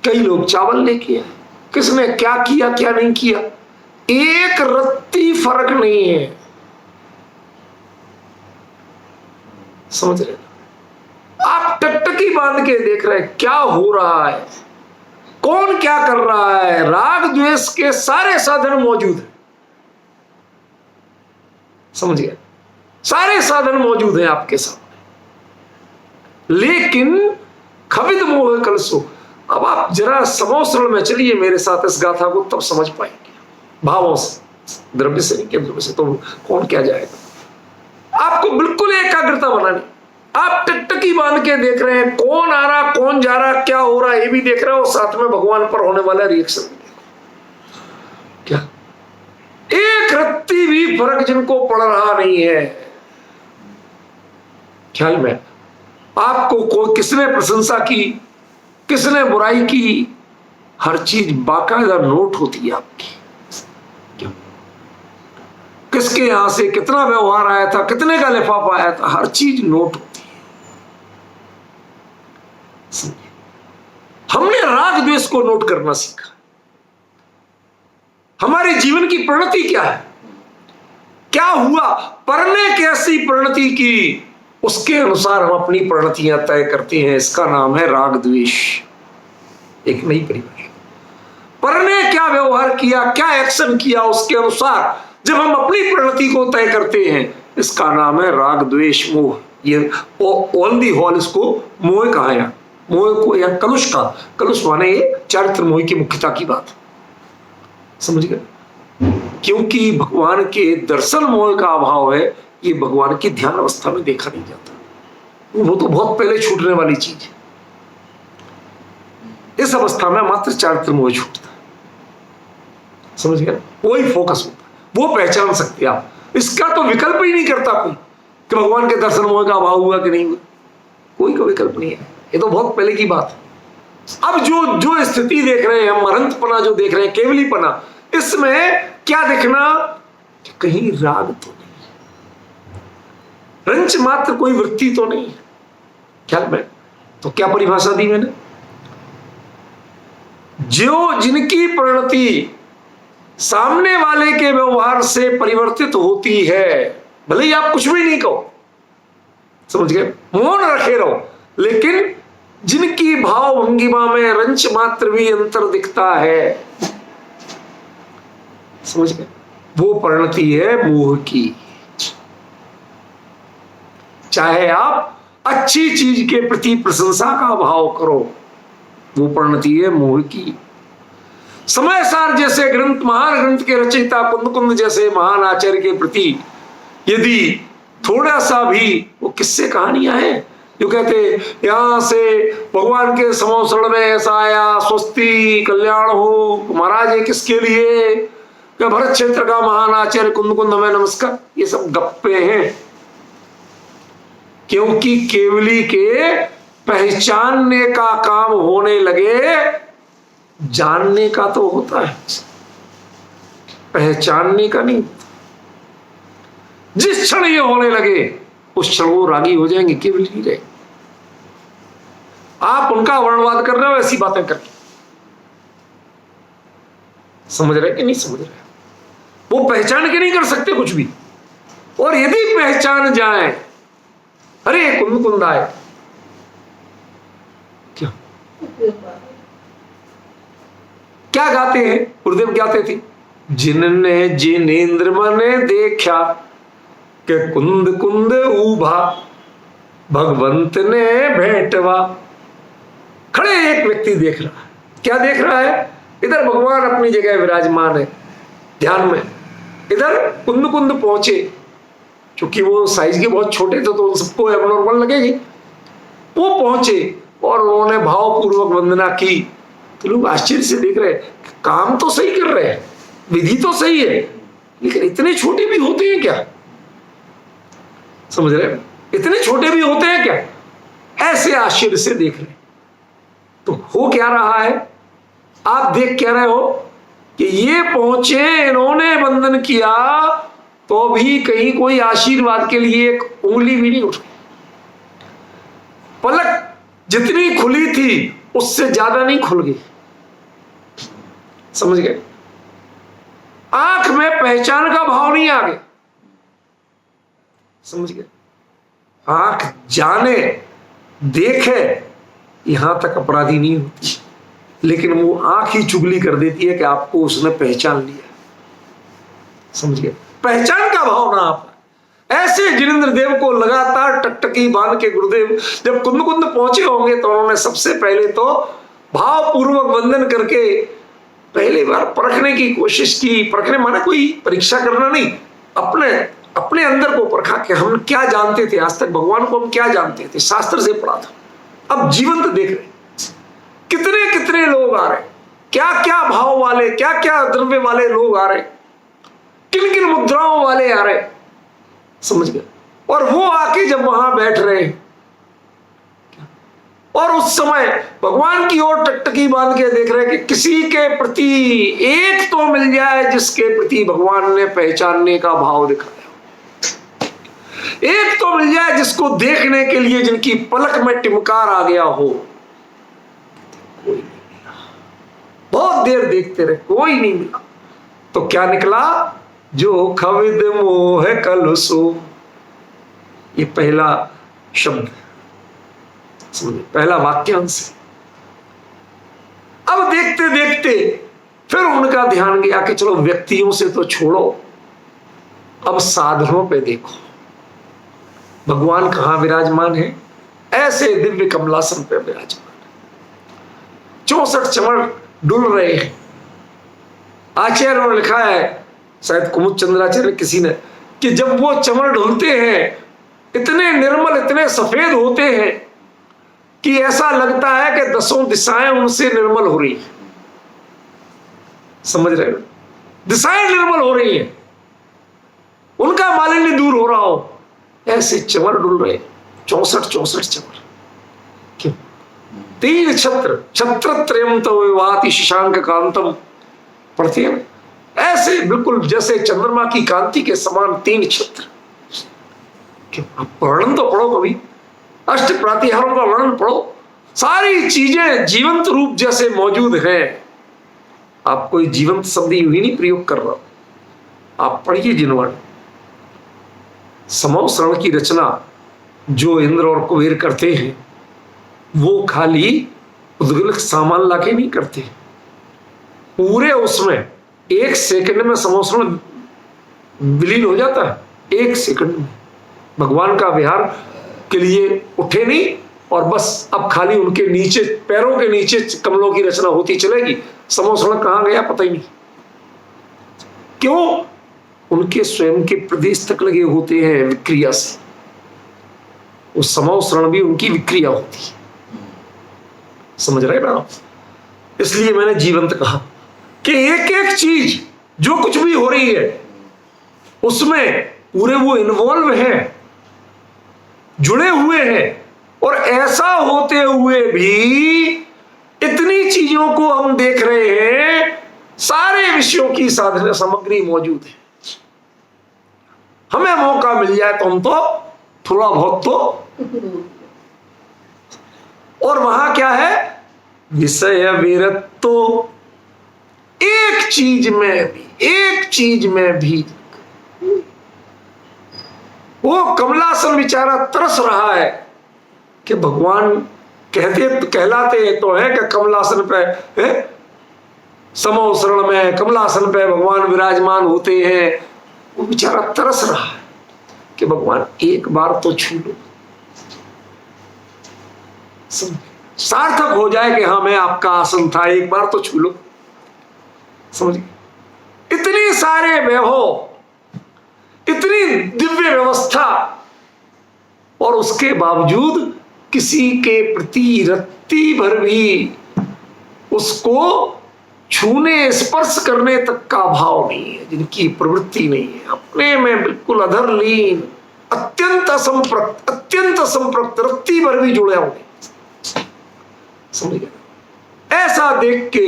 कई लोग चावल लेके आए। किसने क्या किया क्या नहीं किया, एक रत्ती फर्क नहीं है, समझ रहे? आप टकटकी बांध के देख रहे हैं क्या हो रहा है, कौन क्या कर रहा है। राग द्वेष के सारे साधन मौजूद हैं, समझ गए? सारे साधन मौजूद हैं आपके सामने, लेकिन खविद मोह कलसो। अब आप जरा समोसरण में चलिए मेरे साथ इस गाथा को, तब समझ पाएंगे भावों से, द्रव्य से नहीं, के द्रव्य से तो कौन क्या जाएगा। आपको बिल्कुल एकाग्रता बनानी। आप टकटकी बांध के देख रहे हैं, कौन आ रहा, कौन जा रहा, क्या हो रहा है, ये भी देख रहे हो, साथ में भगवान पर होने वाला रिएक्शन भी देखो। क्या एक रत्ती भी फर्क जिनको पड़ रहा नहीं है, ख्याल में आपको कोई किसने प्रशंसा की, किसने बुराई की, हर चीज बाकायदा नोट होती है आपकी। क्यों? किसके यहां से कितना व्यवहार आया था, कितने का लिफाफा आया था, हर चीज नोट होती है। हमने राग द्वेष को नोट करना सीखा। हमारे जीवन की परिणति क्या है, क्या हुआ, परने कैसी परिणति की, उसके अनुसार हम अपनी परिणतियां तय करते हैं। इसका नाम है राग द्वेष। एक नई परिभाषा। परने क्या व्यवहार किया, क्या एक्शन किया, उसके अनुसार जब हम अपनी परिणति को तय करते हैं, इसका नाम है राग द्वेष मोह। ये ऑन दी होल इसको मोह कहा है। मोह को या कलुष का, कलुष माने ये चारित्र मोह की मुख्यता की बात, समझ गए? क्योंकि भगवान के दर्शन मोह का अभाव है, ये भगवान की ध्यान अवस्था में देखा नहीं जाता। वो तो बहुत पहले छूटने वाली चीज है। इस अवस्था में मात्र चारित्र मोह छूटता है, समझ गए? वही फोकस होता है, वो पहचान सकते हैं आप। इसका तो विकल्प ही नहीं करता कोई कि भगवान के दर्शन मोह का अभाव हुआ कि नहीं हुआ, कोई का विकल्प नहीं है। ये तो बहुत पहले की बात है। अब जो स्थिति देख रहे हैं हम, अनंतपना जो देख रहे हैं, केवलीपना, इसमें क्या देखना, कहीं राग तो नहीं, रंच मात्र कोई वृत्ति तो नहीं है, ख्याल में? तो क्या परिभाषा दी मैंने? जो जिनकी परिणति सामने वाले के व्यवहार से परिवर्तित होती है, भले ही आप कुछ भी नहीं कहो, समझ गए, मौन रखे रहो, लेकिन जिनकी भाव भंगिमा में रंच मात्र भी अंतर दिखता है, समझ गए, वो परिणति है मोह की। चाहे आप अच्छी चीज के प्रति प्रशंसा का भाव करो, वो परिणति है मोह की। समय सार जैसे ग्रंथ, महान ग्रंथ के रचयिता कुंद कुंद जैसे महान आचार्य के प्रति यदि थोड़ा सा भी वो किस्से कहानियां हैं जो कहते यहां से भगवान के समोसण में ऐसा आया, स्वस्ति कल्याण हो महाराज, ये किसके लिए? क्या भरत क्षेत्र का महान आचार्य कुंद कुंद हमें नमस्कार। ये सब गप्पे हैं, क्योंकि केवली के पहचानने का काम होने लगे, जानने का तो होता है, पहचानने का नहीं। जिस क्षण ये होने लगे उस क्षण वो रागी हो जाएंगे, केवल नहीं रहे। आप उनका वर्णवाद कर रहे हो ऐसी बातें करके, समझ रहे कि नहीं समझ रहे? वो पहचान के नहीं कर सकते कुछ भी, और यदि पहचान जाए, अरे कुंद कुंद आए, क्या क्या गाते हैं? गुरुदेव गाते थे, जिनने जिनेन्द्र मने देखा के कुंद कुंद उभा, भगवंत ने भेंटवा। खड़े एक व्यक्ति देख रहा है, क्या देख रहा है? इधर भगवान अपनी जगह विराजमान है ध्यान में, इधर कुंद कुंद पहुंचे, क्योंकि वो साइज के बहुत छोटे थे तो सबको एबनॉर्मल लगेगी। वो पहुंचे और उन्होंने भावपूर्वक वंदना की, तो लोग आश्चर्य से देख रहे हैं, काम तो सही कर रहे हैं, विधि तो सही है, लेकिन इतने छोटे भी होते हैं क्या? समझ रहे? इतने छोटे भी होते हैं क्या? ऐसे आश्चर्य से देख रहे। तो हो क्या रहा है? आप देख क्या रहे हो कि ये पहुंचे, इन्होंने वंदन किया, तो भी कहीं कोई आशीर्वाद के लिए एक उंगली भी नहीं उठी। पलक जितनी खुली थी उससे ज्यादा नहीं खुल गई, समझ गए? आंख में पहचान का भाव नहीं आ गया, समझ गए? आंख जाने देखे यहां तक अपराधी नहीं होती, लेकिन वो आंख ही चुगली कर देती है कि आपको उसने पहचान लिया, समझ गए? पहचान का भाव ना आप। ऐसे जिनेंद्र देव को लगातार टकटकी बांध के गुरुदेव जब कुंद कुंद पहुंचे होंगे तो उन्होंने सबसे पहले तो भावपूर्वक वंदन करके पहली बार परखने की कोशिश की। परखने माने कोई परीक्षा करना नहीं, अपने अपने अंदर को परखा कि हम क्या जानते थे आज तक, भगवान को हम क्या जानते थे, शास्त्र से पढ़ा था, अब जीवंत देख रहे कितने कितने लोग आ रहे, क्या क्या भाव वाले, क्या क्या द्रव्य वाले लोग आ रहे, किन किन मुद्राओं वाले आ रहे, समझ गए? और वो आके जब वहां बैठ रहे और उस समय भगवान की ओर टकटकी बांध के देख रहे कि किसी के प्रति एक तो मिल जाए जिसके प्रति भगवान ने पहचानने का भाव दिखाया, एक तो मिल जाए जिसको देखने के लिए जिनकी पलक में टिमकार आ गया हो। कोई नहीं मिला, बहुत देर देखते रहे, कोई नहीं मिला। तो क्या निकला? जो खविद मोह कलसो, ये पहला शब्द, समझे? पहला वाक्यांश। अब देखते देखते फिर उनका ध्यान गया कि चलो व्यक्तियों से तो छोड़ो, अब साधनों पे देखो, भगवान कहां विराजमान है? ऐसे दिव्य कमलासन पे विराजमान, 64 चमड़ डुल रहे हैं। आचार्य ने लिखा है, शायद कुमुद चंद्राचार्य किसी ने, कि जब वो चमड़ ढुलते हैं इतने निर्मल, इतने सफेद होते हैं कि ऐसा लगता है कि 10 दिशाएं उनसे निर्मल हो रही है, समझ रहे हो? दिशाएं निर्मल हो रही हैं, उनका मालिन्य दूर हो रहा हो, ऐसे चमड़ डुल रहे। 64 चमड़, क्यों? 3 छत्र, छत्रत्रयम् तव विभाति शशांक कांतम, पढ़ती है ना? ऐसे बिल्कुल जैसे चंद्रमा की कांति के समान 3 छत्र। क्यों? आप वर्णन तो पढ़ो कभी, अष्ट प्रातिहारों का वर्णन पढ़ो, सारी चीजें जीवंत रूप जैसे मौजूद हैं। आप कोई जीवंत शब्द यूं ही नहीं प्रयोग कर रहा, आप पढ़िए जिनवर्ण। समव शरण की रचना जो इंद्र और कुबेर करते हैं वो खाली उद्गलित सामान लाके नहीं करते, पूरे उसमें 1 सेकंड में समव शरण विलीन हो जाता है। 1 सेकंड में भगवान का विहार के लिए उठे नहीं और बस अब खाली उनके नीचे, पैरों के नीचे कमलों की रचना होती चलेगी, समव शरण कहां गया पता ही नहीं। क्यों? उनके स्वयं के प्रदेश तक लगे होते हैं विक्रिया से, उस समव शरण भी उनकी विक्रिया होती है। समझ रहे ना आप? इसलिए मैंने जीवंत कहा कि एक एक चीज जो कुछ भी हो रही है उसमें पूरे वो इन्वॉल्व है, जुड़े हुए हैं। और ऐसा होते हुए भी इतनी चीजों को हम देख रहे हैं, सारे विषयों की साधना सामग्री मौजूद है। हमें मौका मिल जाए तो हम तो थोड़ा बहुत तो, और वहां क्या है? विषय विरत्तो, एक चीज में भी वो कमलासन बेचारा तरस रहा है कि भगवान कहलाते तो है कि कमलासन पे, समव शरण में कमलासन पे भगवान विराजमान होते हैं। वो बेचारा तरस रहा है कि भगवान एक बार तो छू लो, सार्थक हो जाए कि हाँ मैं आपका आसन था, एक बार तो छू लो। समझिए, इतनी सारे वैभव, इतनी दिव्य व्यवस्था, और उसके बावजूद किसी के प्रति रत्ती भर भी उसको छूने स्पर्श करने तक का भाव नहीं है, जिनकी प्रवृत्ति नहीं है, अपने में बिल्कुल अधर लीन, अत्यंत असंप्रक्त रत्ती भर भी जुड़े होंगे। समझ गए? ऐसा देख के,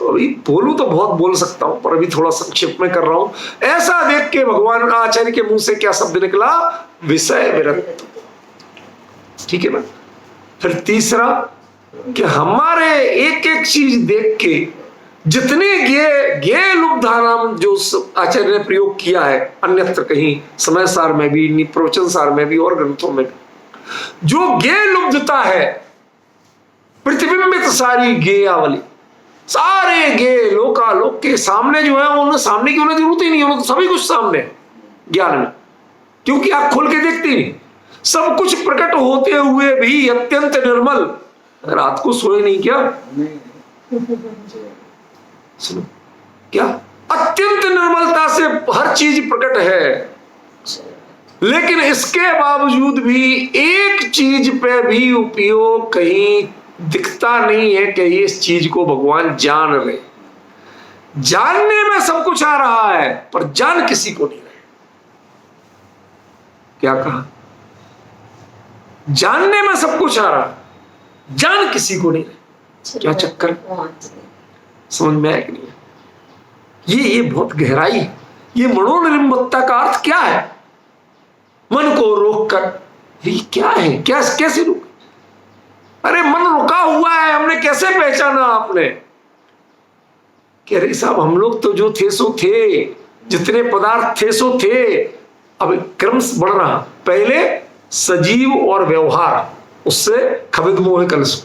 अभी बोलूं तो बहुत बोल सकता हूं पर अभी थोड़ा संक्षिप्त में कर रहा हूं। ऐसा देख के भगवान आचार्य के मुंह से क्या शब्द निकला? विषय विरक्त। ठीक है ना? फिर तीसरा कि हमारे एक एक चीज देख के जितने गे लुब्धा नाम जो आचार्य ने प्रयोग किया है, अन्यत्र कहीं समय सार में भी, प्रवचन सार में भी और ग्रंथों में भी, जो गे लुब्धता है, प्रतिबिंबित सारी गेयावली, सारे गे लोकालोक के सामने जो है, उन्हें सामने की उन्हें जरूरत ही नहीं, उन्हें तो सभी कुछ सामने ज्ञान में, क्योंकि आंख खोल के देखती नहीं, सब कुछ प्रकट होते हुए भी अत्यंत निर्मल। रात को सोए नहीं क्या? सुनो, क्या अत्यंत निर्मलता से हर चीज प्रकट है, लेकिन इसके बावजूद भी एक चीज पे भी उपयोग कहीं दिखता नहीं है कि इस चीज को भगवान जान रहे। जानने में सब कुछ आ रहा है पर जान किसी को नहीं रहे। क्या कहा? जानने में सब कुछ आ रहा, जान किसी को नहीं रहे। क्या चक्कर? समझ में आया कि नहीं? ये बहुत गहराई है। ये मनोनिर्मत्ता का अर्थ क्या है? मन को रोक कर, ये क्या है? कैसे रोक? अरे मन रुका हुआ है, हमने कैसे पहचाना? आपने कह रहे साहब हम लोग तो जो थे सो थे, जितने पदार्थ थे सो थे। अब क्रम बढ़ रहा, पहले सजीव और व्यवहार, उससे खबिद मोह कलश,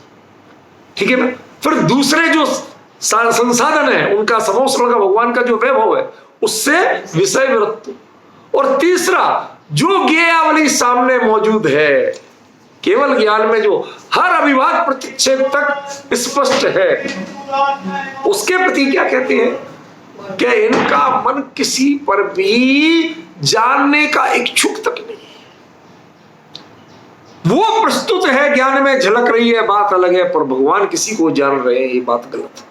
ठीक है ना? फिर दूसरे जो संसाधन है उनका, समव शरण का भगवान का जो वैभव है, उससे विषय विरक्त, और तीसरा जो ज्ञेयावली सामने मौजूद है, केवल ज्ञान में जो हर अविभाग प्रतिच्छेद तक स्पष्ट है, उसके प्रति क्या कहते हैं कि इनका मन किसी पर भी जानने का इच्छुक तक नहीं, वो प्रस्तुत है, ज्ञान में झलक रही है, बात अलग है, पर भगवान किसी को जान रहे हैं, ये बात गलत है।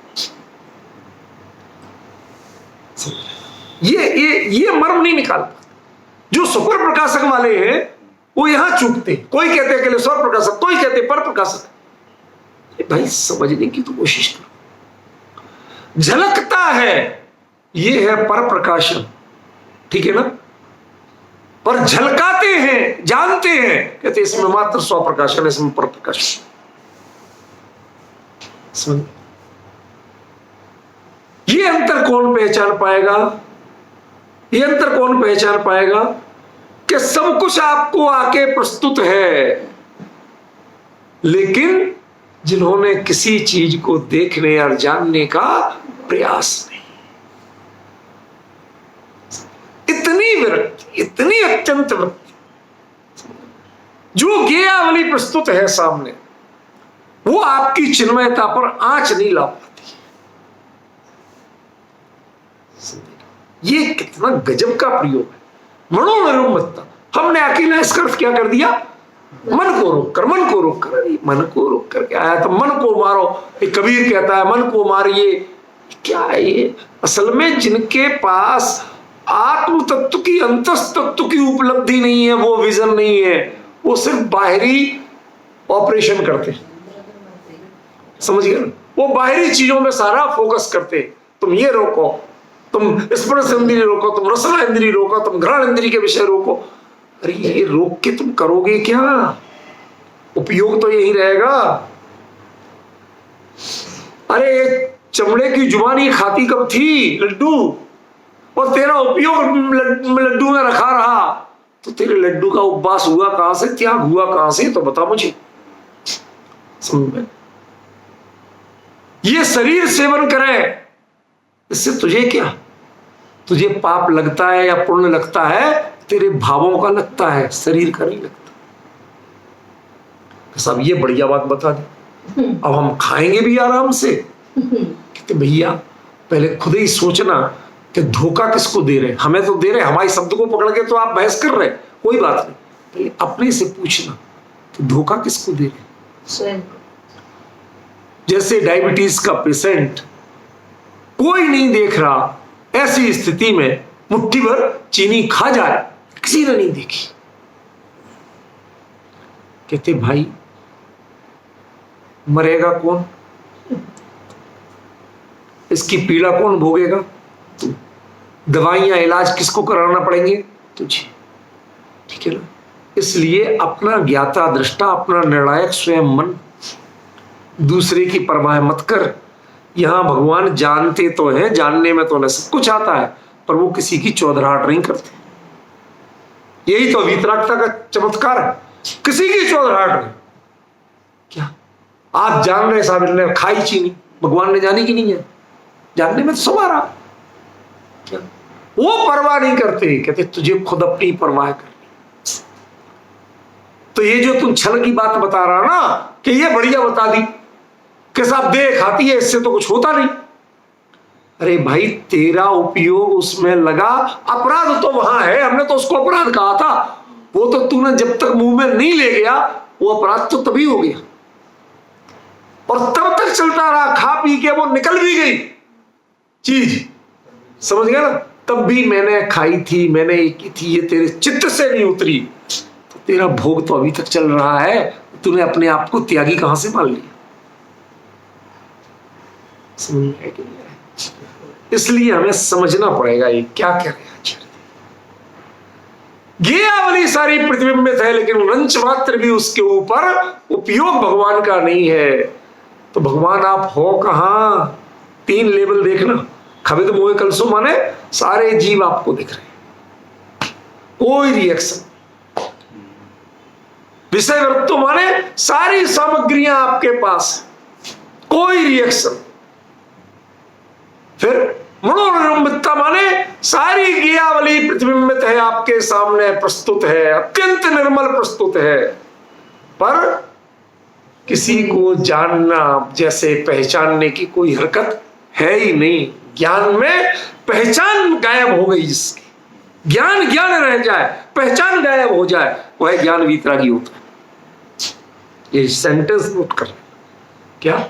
ये मर्म नहीं निकाल पाते। जो सुपर प्रकाशक वाले हैं वो यहां चूकते, कोई कहते हैं कि स्वर प्रकाशक, कोई कहते पर प्रकाशक। भाई समझने की तो कोशिश करो। झलकता है, ये है पर प्रकाशन, ठीक है ना? पर झलकाते हैं, जानते हैं, कहते इसमें मात्र स्वप्रकाशन है, इसमें परप्रकाशन। ये अंतर कौन पहचान पाएगा? ये अंतर कौन पहचान पाएगा कि सब कुछ आपको आके प्रस्तुत है, लेकिन जिन्होंने किसी चीज को देखने और जानने का प्रयास नहीं। इतनी विरक्ति, इतनी अत्यंत विरक्ति, जो ज्ञेयावली प्रस्तुत है सामने, वो आपकी चिन्मयता पर आंच नहीं ला पाती। ये कितना गजब का प्रयोग है, मनोनिरुम्मता। हमने अकेला इसका अर्थ क्या कर दिया? मन को रोक कर, मन को रोक कर। मन को रोक कर क्या आया? तो मन को मारो, कबीर कहता है मन को मारिए। क्या है ये? असल में जिनके पास आत्म तत्व की, अंतस तत्व की उपलब्धि नहीं है, वो विजन नहीं है, वो सिर्फ बाहरी ऑपरेशन करते हैं, समझ गए ना? वो बाहरी चीजों में सारा फोकस करते। तुम ये रोको, तुम स्पर्श इंद्रिय रोको, तुम रसना इंद्रिय रोको, तुम घ्राण इंद्रिय के विषय रोको। अरे ये रोक के तुम करोगे क्या? उपयोग तो यही रहेगा। अरे चमड़े की जुबानी खाती कब थी लड्डू, और तेरा उपयोग लड्डू में रखा रहा, तो तेरे लड्डू का उपवास हुआ कहां से, त्याग हुआ कहां से? तो बता मुझे। समझ में? ये शरीर सेवन करे, इससे तुझे क्या? तुझे पाप लगता है या पुण्य लगता है, तेरे भावों का लगता है, शरीर का नहीं लगता। साहब ये बढ़िया बात बता दी, अब हम खाएंगे भी आराम से। कहते भैया पहले खुद ही सोचना कि धोखा किसको दे रहे? हमें तो दे रहे, हमारे शब्द को पकड़ के तो आप बहस कर रहे, कोई बात नहीं, पहले अपने से पूछना कि धोखा किसको दे रहे। जैसे डायबिटीज का पेशेंट कोई नहीं देख रहा, ऐसी स्थिति में मुट्ठी भर चीनी खा जाए, किसी ने नहीं देखी। कहते भाई मरेगा कौन? इसकी पीड़ा कौन भोगेगा? तू। दवाइयां इलाज किसको कराना पड़ेंगे? तुझे। ठीक है ना? इसलिए अपना ज्ञाता दृष्टा, अपना निर्णायक स्वयं मन, दूसरे की परवाह मत कर। यहां भगवान जानते तो हैं, जानने में तो न सब कुछ आता है, पर वो किसी की चौधराहट नहीं करते। यही तो वीतरागता का चमत्कार है, किसी की चौधराहट नहीं। क्या आप जान रहे साहब ने खाई चीनी, भगवान ने जानी कि नहीं है? जानने में तो सब आ रहा। क्या वो परवाह नहीं करते? कहते तुझे खुद अपनी परवाह करनी। तो ये जो तुम छल की बात बता रहा ना, कि ये बढ़िया बता दी कि साहब देह खाती है, इससे तो कुछ होता नहीं। अरे भाई तेरा उपयोग उसमें लगा, अपराध तो वहां है, हमने तो उसको अपराध कहा था। वो तो तूने जब तक मुंह में नहीं ले गया, वो अपराध तो तभी हो गया, और तब तक चलता रहा, खा पी के वो निकल भी गई चीज, समझ गया ना? तब भी मैंने खाई थी, मैंने ये की थी, ये तेरे चित्त से नहीं उतरी, तो तेरा भोग तो अभी तक चल रहा है। तूने अपने आप को त्यागी कहां से मान लिया? समझ में है कि नहीं? इसलिए हमें समझना पड़ेगा ये क्या कह रहे हैं आचार्य। ज्ञेयावली सारी प्रतिबिंबित है, लेकिन रंच मात्र भी उसके ऊपर उपयोग भगवान का नहीं है। तो भगवान आप हो कहां? 3 लेवल देखना। खविद मोह कलसो माने सारे जीव आपको दिख रहे हैं, कोई रिएक्शन। विषय वृत्तो माने सारी सामग्रियां आपके पास, कोई रिएक्शन। फिर मनोनिरुम्मता माने सारी ज्ञेयावली प्रतिबिंबित है, आपके सामने प्रस्तुत है, अत्यंत निर्मल प्रस्तुत है, पर किसी को जानना जैसे पहचानने की कोई हरकत है ही नहीं। ज्ञान में पहचान गायब हो गई, जिसकी ज्ञान ज्ञान रह जाए, पहचान गायब हो जाए, वह ज्ञान वीतरागी होता है। ये सेंटेंस नोट कर। क्या?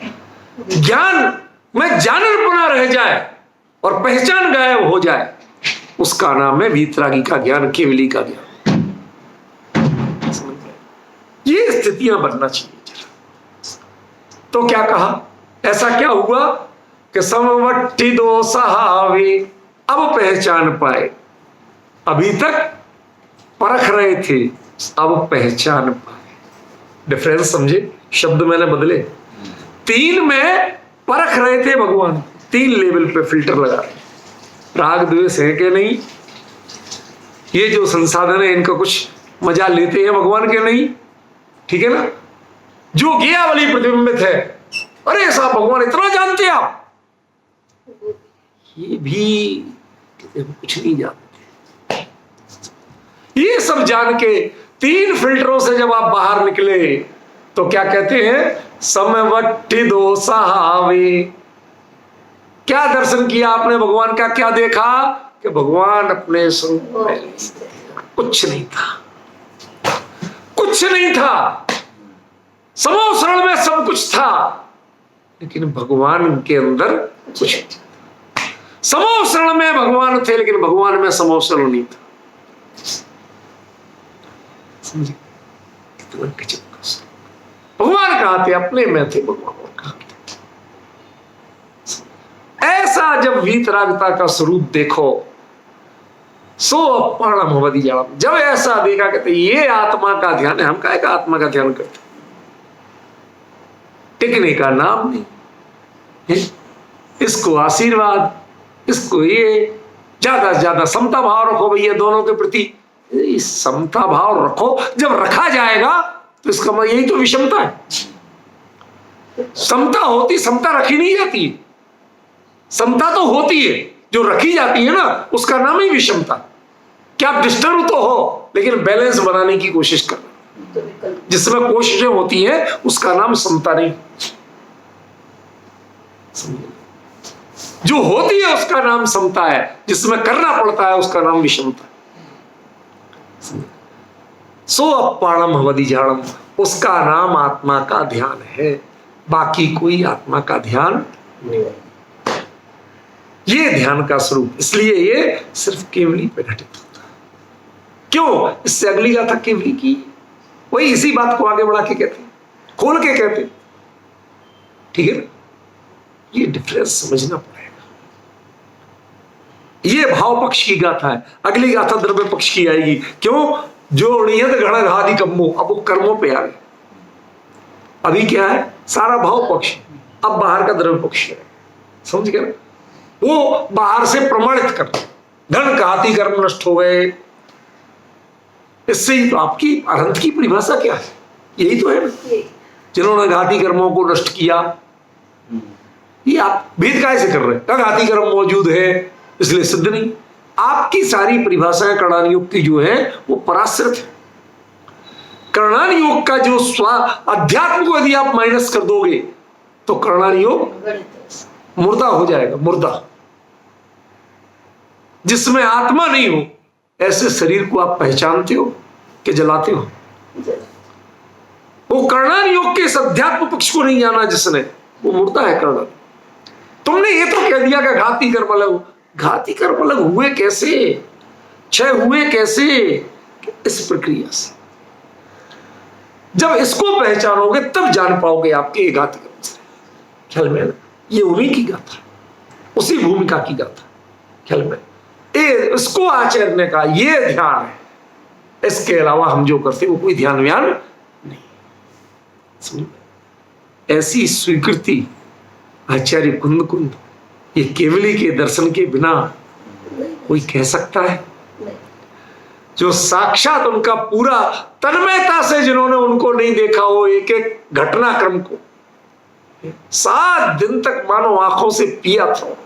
ज्ञान में जाननपना रह जाए और पहचान गायब हो जाए, उसका नाम है वीतरागी का ज्ञान, केवली का ज्ञान। ये स्थितियां बनना चाहिए। तो क्या कहा? ऐसा क्या हुआ कि समवट्टी दोष हावे, अब पहचान पाए। अभी तक परख रहे थे, अब पहचान पाए। डिफरेंस समझे, शब्द मैंने बदले। 3 में परख रहे थे भगवान, 3 लेवल पे फिल्टर लगा रहे। राग द्वेष है कि नहीं, ये जो संसाधन है इनका कुछ मजा लेते हैं भगवान के नहीं, ठीक है ना। जो गया वाली प्रतिबिंबित है, अरे साहब भगवान इतना जानते हैं आप, ये भी कुछ नहीं जानते। ये सब जान के 3 फिल्टरों से जब आप बाहर निकले तो क्या कहते हैं, समवट्टि दोषावे। क्या दर्शन किया आपने भगवान का, क्या देखा कि भगवान अपने स्वरूप में कुछ नहीं था, कुछ नहीं था। समोसरण में सब कुछ था, लेकिन भगवान के अंदर कुछ नहीं था। समोसरण में भगवान थे, लेकिन भगवान में समोसरण नहीं था। समझे कितना गजब का। भगवान कहाँ थे, अपने में थे भगवान, कहाँ थे। ऐसा जब वीतरागता का स्वरूप देखो, सो अपाणम भवति जाणम। जब ऐसा देखा, कहते ये आत्मा का ध्यान है। हम काहे का आत्मा का ध्यान करते, टिकने का नाम नहीं, इसको आशीर्वाद, इसको ये ज्यादा से ज्यादा समता भाव रखो भैया दोनों के प्रति। समता भाव रखो, जब रखा जाएगा तो इसका मतलब यही तो विषमता है। समता होती, समता रखी नहीं जाती है। समता तो होती है, जो रखी जाती है ना उसका नाम ही विषमता। क्या डिस्टर्ब तो हो, लेकिन बैलेंस बनाने की कोशिश करना, जिसमें कोशिशें होती हैं उसका नाम समता नहीं। जो होती है उसका नाम समता है, जिसमें करना पड़ता है उसका नाम विषमता। सो अपाणम भवति जाणम, उसका नाम आत्मा का ध्यान है, बाकी कोई आत्मा का ध्यान नहीं। ये ध्यान का स्वरूप, इसलिए ये सिर्फ केवली पे घटित होता है। क्यों, इससे अगली गाथा केवली की, वही इसी बात को आगे बढ़ा के कहते, खोल के कहते, ठीक है ना। ये डिफरेंस समझना पड़ेगा। ये भाव पक्ष की गाथा है, अगली गाथा द्रव्य पक्ष की आएगी। क्यों, जो नियत गण घादि कम्मो, अब वो कर्मों पे आ गए। अभी क्या है, सारा भाव पक्ष, अब बाहर का द्रव्य पक्ष है। समझ गए ना, वो बाहर से प्रमाणित कर, धन घाती कर्म नष्ट हो गए। इससे ही तो आपकी अरहंत की परिभाषा क्या है, यही तो है ना, जिन्होंने घाती कर्मों को नष्ट किया। ये आप भेद काहे से कर रहे हैं, घाती कर्म मौजूद है इसलिए सिद्ध नहीं। आपकी सारी परिभाषाएं कर्णान योग की जो है वो पराश्रित है। कर्णान योग का जो अध्यात्म को यदि आप माइनस कर दोगे तो कर्णान योग मुर्दा हो जाएगा, मुर्दा, जिसमें आत्मा नहीं हो। ऐसे शरीर को आप पहचानते हो कि जलाते हो। वो कर्णान योग के इस अध्यात्म पक्ष को नहीं जाना जिसने, वो मुर्दा है कर्णान। तुमने ये तो कह दिया कि घाती कर्म अलग, घाती कर्म अलग हुए कैसे, क्षय हुए कैसे, इस प्रक्रिया से। जब इसको पहचानोगे तब जान पाओगे आपके ये घाती कर्म से। ख्याल में, ये उन्हीं की गाथा, उसी भूमिका की गाथा। ख्याल में, इसको आचरने का ये ध्यान है, इसके अलावा हम जो करते वो कोई ध्यान व्यान नहीं। ऐसी स्वीकृति आचार्य कुंद कुंद, ये केवली के दर्शन के बिना कोई कह सकता है? जो साक्षात उनका पूरा तन्मयता से, जिन्होंने उनको नहीं देखा हो, एक एक घटनाक्रम को 7 दिन तक मानो आंखों से पिया था।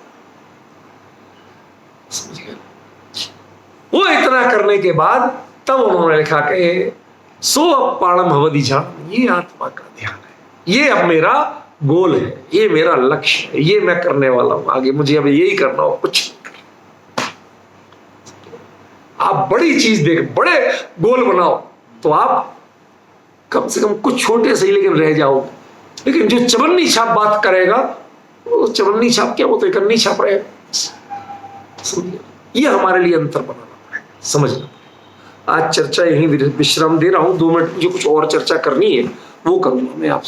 वो इतना करने के बाद तब उन्होंने लिखा कि सो अपाणम भवति जाणम, ये आत्मा का ध्यान है, ये अब मेरा गोल है, ये मेरा लक्ष्य है, ये मैं करने वाला हूं, आगे मुझे अब यही करना हो, कुछ नहीं करना। आप बड़ी चीज देख, बड़े गोल बनाओ तो आप कम से कम कुछ छोटे से ही लेकिन रह जाओगे। लेकिन जो चवन्नी छाप बात करेगा, वो चवन्नी छाप क्या, वो तो इकन्नी छाप रहेगा। समझिए, ये हमारे लिए अंतर बनाना पड़ेगा, समझना पड़ेगा। आज चर्चा यहीं विश्राम दे रहा हूं, 2 मिनट मुझे कुछ और चर्चा करनी है, वो करूंगा मैं आपसे।